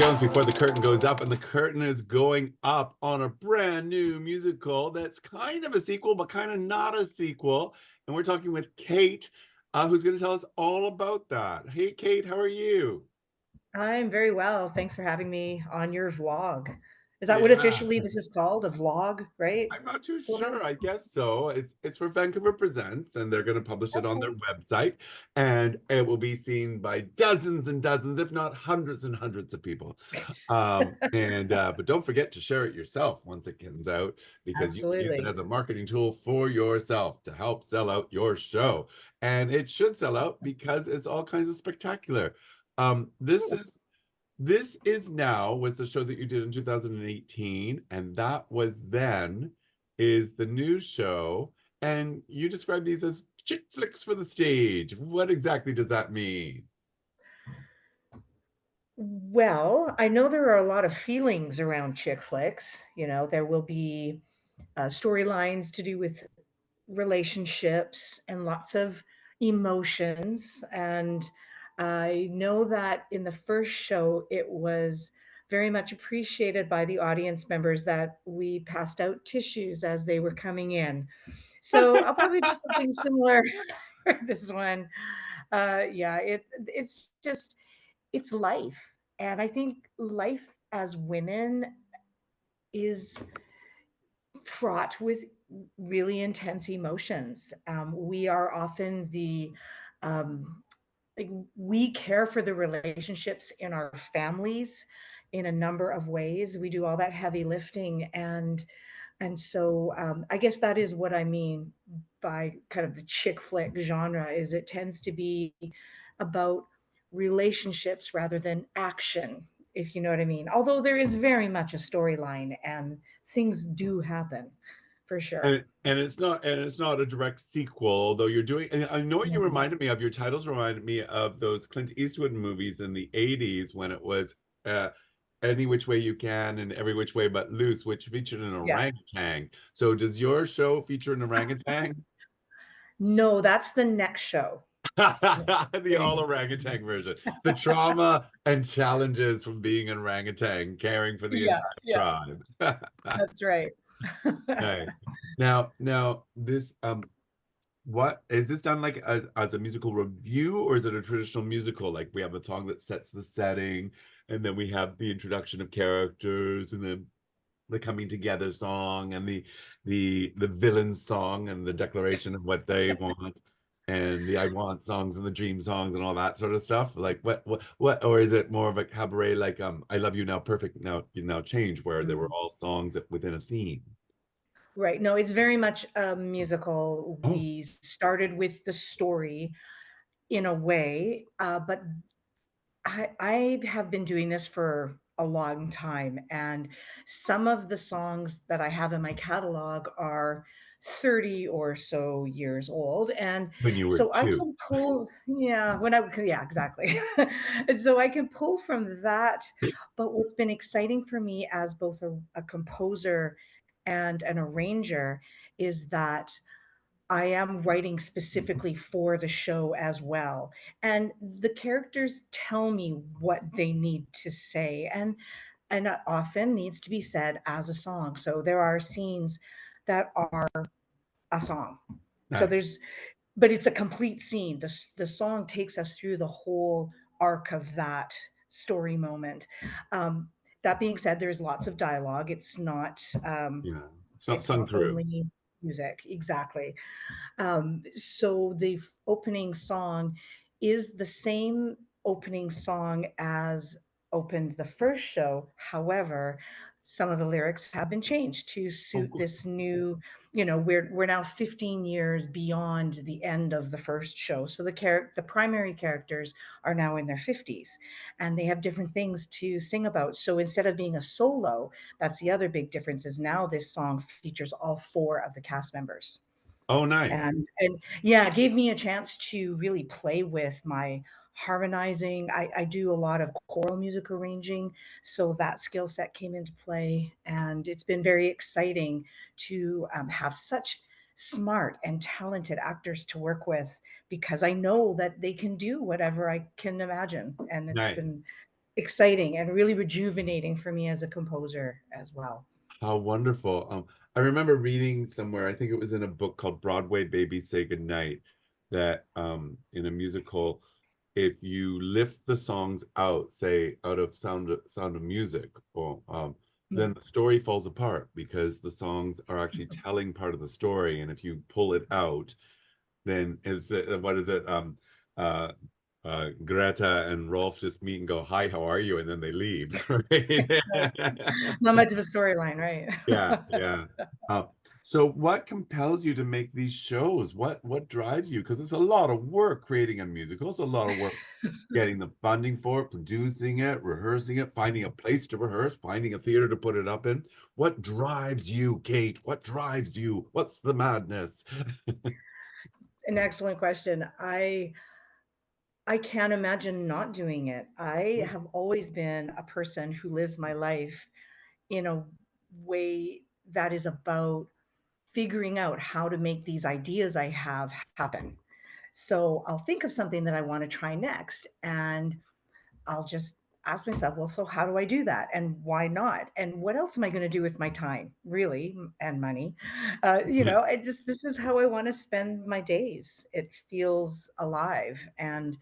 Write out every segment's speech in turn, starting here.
moments before the curtain goes up, and the curtain is going up on a brand new musical that's kind of a sequel, but kind of not a sequel. And we're talking with Kate, who's going to tell us all about that. Hey, Kate, how are you? I'm very well. Thanks for having me on your vlog. Is that what Yeah, officially this is called? A vlog, right? I'm not too Sort of? sure. I guess so. It's for Vancouver Presents, and they're going to publish it on their Okay. website, and it will be seen by dozens and dozens, if not hundreds and hundreds of people. And but don't forget to share it yourself once it comes out, because you can use it Absolutely. as a marketing tool for yourself to help sell out your show. And it should sell out because it's all kinds of spectacular. Um, this Cool. is this is now was the show that you did in 2018, and that was then is the new show. And you described these as chick flicks for the stage. What exactly does that mean? Well, I know there are a lot of feelings around chick flicks. There will be storylines to do with relationships and lots of emotions. And I know that in the first show, it was very much appreciated by the audience members that we passed out tissues as they were coming in. So I'll probably do something similar for this one. Yeah, it's just it's life, and I think life as women is fraught with really intense emotions. We are often um, like we care for the relationships in our families in a number of ways. We do all that heavy lifting, and so I guess that is what I mean by kind of the chick flick genre. Is it tends to be about relationships rather than action, if you know what I mean. Although there is very much a storyline and things do happen for sure. And it's not a direct sequel, although you're doing. And I know what you Mhm. reminded me of. Your titles reminded me of those Clint Eastwood movies in the '80s when it was uh, Any Which Way You Can and Every Which Way But Loose, which featured an Yeah. orangutan. So does your show feature an orangutan? No, that's the next show. The all orangutan version. The trauma and challenges from being an orangutan, caring for the Yeah, entire yeah, tribe. that's right. Okay. Now this what is this done like as a musical review, or is it a traditional musical? Like we have a song that sets the setting, and then we have the introduction of characters, and then the coming together song, and the villain song, and the declaration of what they want, and the I want songs and the dream songs and all that sort of stuff. Like what, or is it more of a cabaret like I Love You Now Perfect Now You Now Change, where there were Mm. all songs within a theme? Right. No, it's very much a musical. Oh, We started with the story in a way, but I have been doing this for a long time, and some of the songs that I have in my catalog are 30 or so years old, and when you were so I two. can pull yeah, yeah, exactly. And so I can pull from that, but what's been exciting for me as both a composer and an arranger is that I am writing specifically for the show as well, and the characters tell me what they need to say, and it often needs to be said as a song. So there are scenes that are a song. So Nice. there's but it's a complete scene. The song takes us through the whole arc of that story moment. Um, that being said, there's lots of dialogue. Yeah. It's not It's sung not through. only music. Exactly. So the opening song is the same opening song as opened the first show. However, some of the lyrics have been changed to Oh, suit good. this new, we're now 15 years beyond the end of the first show. So the primary characters are now in their 50s and they have different things to sing about. So instead of being a solo, that's the other big difference is now this song features all four of the cast members. Oh, nice. And yeah, it gave me a chance to really play with my harmonizing. I do a lot of choral music arranging, so that skill set came into play, and it's been very exciting to have such smart and talented actors to work with because I know that they can do whatever I can imagine, and Nice. exciting and really rejuvenating for me as a composer as well. How wonderful. I remember reading somewhere, I think it was in a book called Broadway Babies Say Goodnight, that in a musical, if you lift the songs out, say out of Sound of Music, or Yeah. then the story falls apart because the songs are actually telling part of the story. And if you pull it out, then is it, what is it? Uh, Greta and Rolf just meet and go, "Hi, how are you?" And then they leave, right? Not much of a storyline, right? Yeah, yeah. Uh, so what compels you to make these shows? What drives you? Because it's a lot of work creating a musical. It's a lot of work getting the funding for it, producing it, rehearsing it, finding a place to rehearse, finding a theater to put it up in. What drives you, Kate? What drives you? What's the madness? An excellent question. I can't imagine not doing it. I have always been a person who lives my life in a way that is about figuring out how to make these ideas I have happen. So I'll think of something that I want to try next, and I'll just ask myself, well, so how do I do that? And why not? And what else am I going to do with my time, really, and money? This is how I want to spend my days. It feels alive. And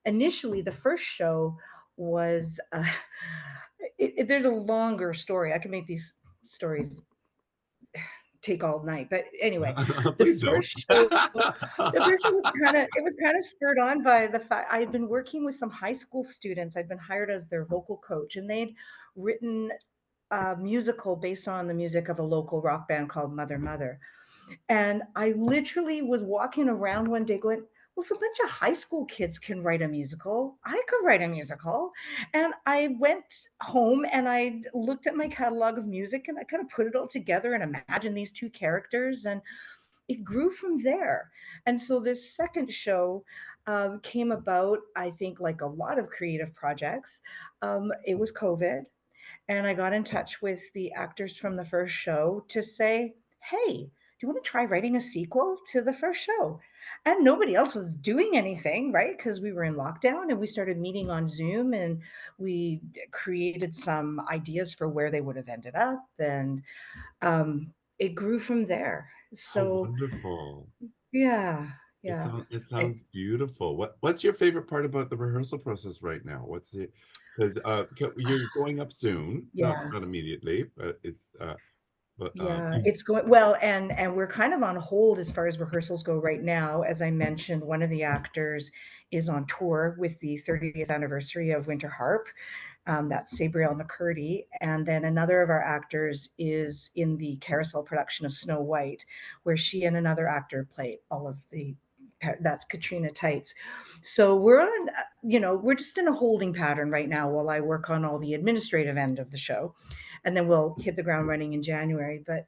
initially, the first show was, there's a longer story. I can make these stories take all night. But anyway, the Please don't. first show the first show was kinda spurred on by the fact I had been working with some high school students. I'd been hired as their vocal coach, and they'd written a musical based on the music of a local rock band called Mother Mother. And I literally was walking around one day going, well, if a bunch of high school kids can write a musical, I could write a musical. And I went home and I looked at my catalog of music and I kind of put it all together and imagined these two characters. And it grew from there. And so this second show came about, I think, like a lot of creative projects. It was COVID. And I got in touch with the actors from the first show to say, hey, do you want to try writing a sequel to the first show? And nobody else was doing anything, right? Because we were in lockdown and we started meeting on Zoom and we created some ideas for where they would have ended up. And it grew from there. How So, wonderful. yeah, It yeah. sounds it I, sounds beautiful. What's your favorite part about the rehearsal process right now? What's it? Because you're going up soon, yeah. not immediately, but it's but Yeah, you it's going well, and we're kind of on hold as far as rehearsals go right now. As I mentioned, one of the actors is on tour with the 30th anniversary of Winter Harp. That's Sabriel McCurdy, and then another of our actors is in the Carousel production of Snow White, where she and another actor play all of the. That's Katrina Tights. So we're on, we're just in a holding pattern right now while I work on all the administrative end of the show, and then we'll hit the ground running in January. But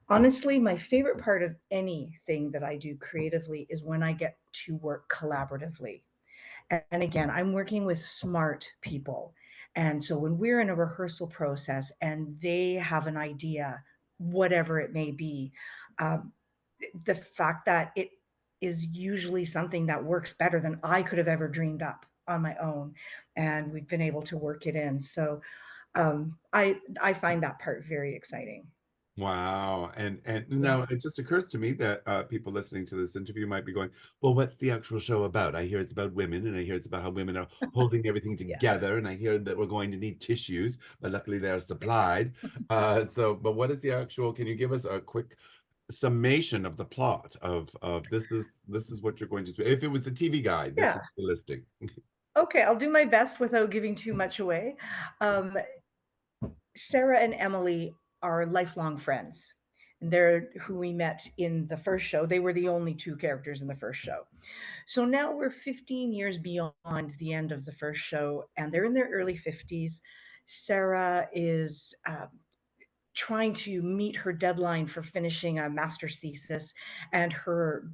honestly, my favorite part of anything that I do creatively is when I get to work collaboratively. And again, I'm working with smart people. And so when we're in a rehearsal process and they have an idea, whatever it may be, um, the fact that it is usually something that works better than I could have ever dreamed up on my own. And we've been able to work it in. So I find that part very exciting. wow. And Yeah. now it just occurs to me that people listening to this interview might be going, well, what's the actual show about? I hear it's about women, and I hear it's about how women are holding everything Yeah. together, and I hear that we're going to need tissues, but luckily they're supplied. But what is the actual? Can you give us a quick summation of the plot of this is what you're going to do? If it was a TV guide, this Yeah. was the listing. Okay. I'll do my best without giving too much away. Um, Sarah and Emily are lifelong friends. And they're who we met in the first show. They were the only two characters in the first show. So now we're 15 years beyond the end of the first show, and they're in their early 50s. Sarah is trying to meet her deadline for finishing a master's thesis, and her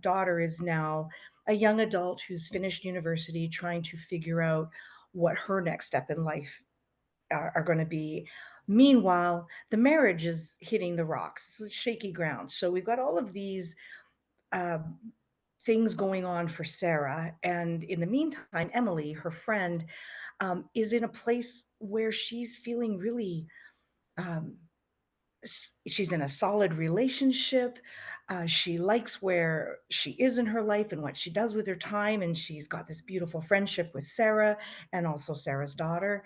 daughter is now a young adult who's finished university, trying to figure out what her next step in life are going to be. Meanwhile, the marriage is hitting the rocks, it's shaky ground. So we've got all of these uh, things going on for Sarah. And in the meantime, Emily, her friend, is in a place where she's feeling really, um, she's in a solid relationship. She likes where she is in her life and what she does with her time. And she's got this beautiful friendship with Sarah and also Sarah's daughter.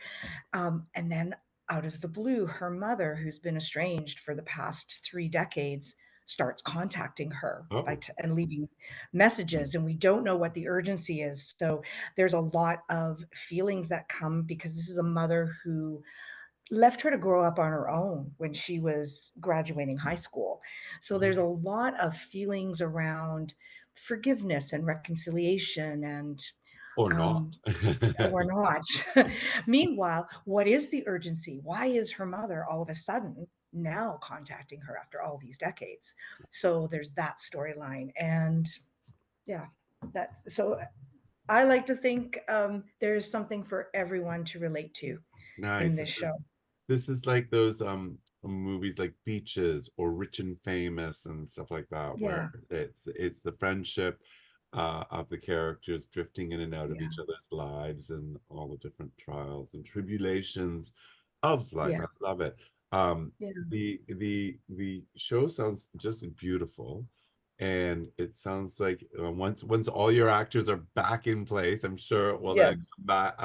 And then out of the blue, her mother, who's been estranged for the past 3 decades, starts contacting her Oh, and leaving messages. And we don't know what the urgency is. So there's a lot of feelings that come because this is a mother who left her to grow up on her own when she was graduating high school. So there's a lot of feelings around forgiveness and reconciliation and or not. um, or not. Meanwhile, what is the urgency? Why is her mother all of a sudden now contacting her after all these decades? So there's that storyline. And yeah, that so I like to think there's something for everyone to relate to in Nice. this show. This is like those movies like Beaches or Rich and Famous and stuff like that, where Yeah, it's the friendship of the characters drifting in and out of yeah, each other's lives and all the different trials and tribulations of life. yeah, I love it. yeah, The show sounds just beautiful. And it sounds like once all your actors are back in place, I'm sure it will then yes, come back.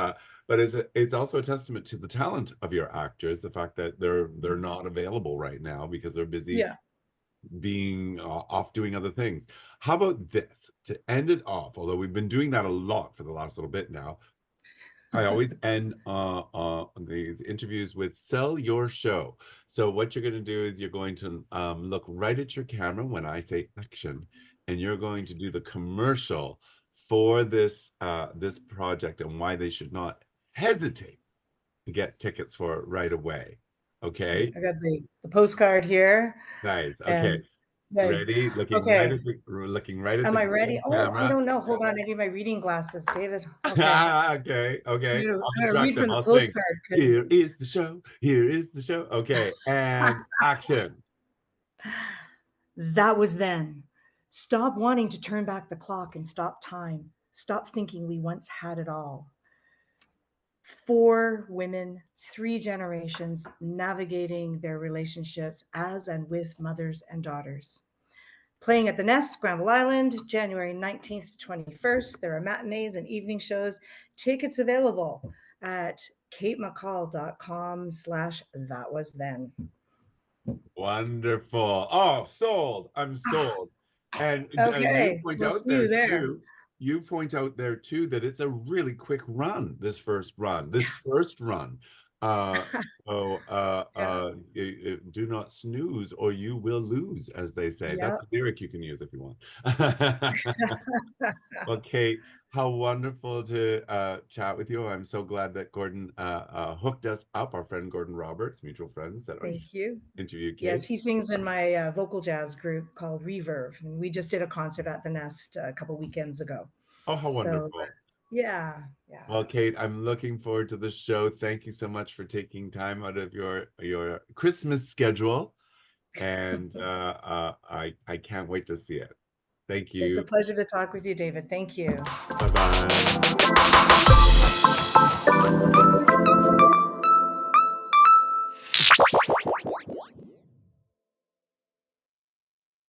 But it's also a testament to the talent of your actors, the fact that they're not available right now because they're busy yeah. being off doing other things. How about this to end it off? Although we've been doing that a lot for the last little bit now, I always end these interviews with sell your show. So what you're going to do is you're going to look right at your camera when I say action, and you're going to do the commercial for this project and why they should not hesitate to get tickets for it right away. Okay, Okay, I got the postcard here, nice. Okay, and nice. ready? Okay, Looking right at am the I ready? Oh, I camera. don't know. Hold on, I need my reading glasses, David. Okay, Okay, okay. I'll I'm gonna read distract them. from the I'll sing. postcard because Here is the show. Here is the show. Okay, and action. that was then. Stop wanting to turn back the clock and stop time. Stop thinking we once had it all. 4 women, 3 generations navigating their relationships as and with mothers and daughters. Playing at the Nest, Granville Island, January 19th to 21st. There are matinees and evening shows. Tickets available at katemccall.com/thatwasthen. Wonderful. Oh, sold. I'm sold. And you Okay, point we'll out see there you there. too. You point out there too that it's a really quick run. This first run. This first run. Uh, Yeah, do not snooze or you will lose, as they say. That's yeah. a lyric you can use if you want. Well, Kate, how wonderful to chat with you. I'm so glad that Gordon hooked us up, our friend Gordon Roberts, mutual friends that Thank you. interviewed Yes, Kate. he sings in my vocal jazz group called Reverve, and we just did a concert at the Nest a couple weekends ago. Oh, how So, wonderful. yeah, yeah. Well, Kate, I'm looking forward to the show. Thank you so much for taking time out of your Christmas schedule. And I can't wait to see it. Thank It's a you. pleasure to talk with you, David. Thank you. Bye-bye.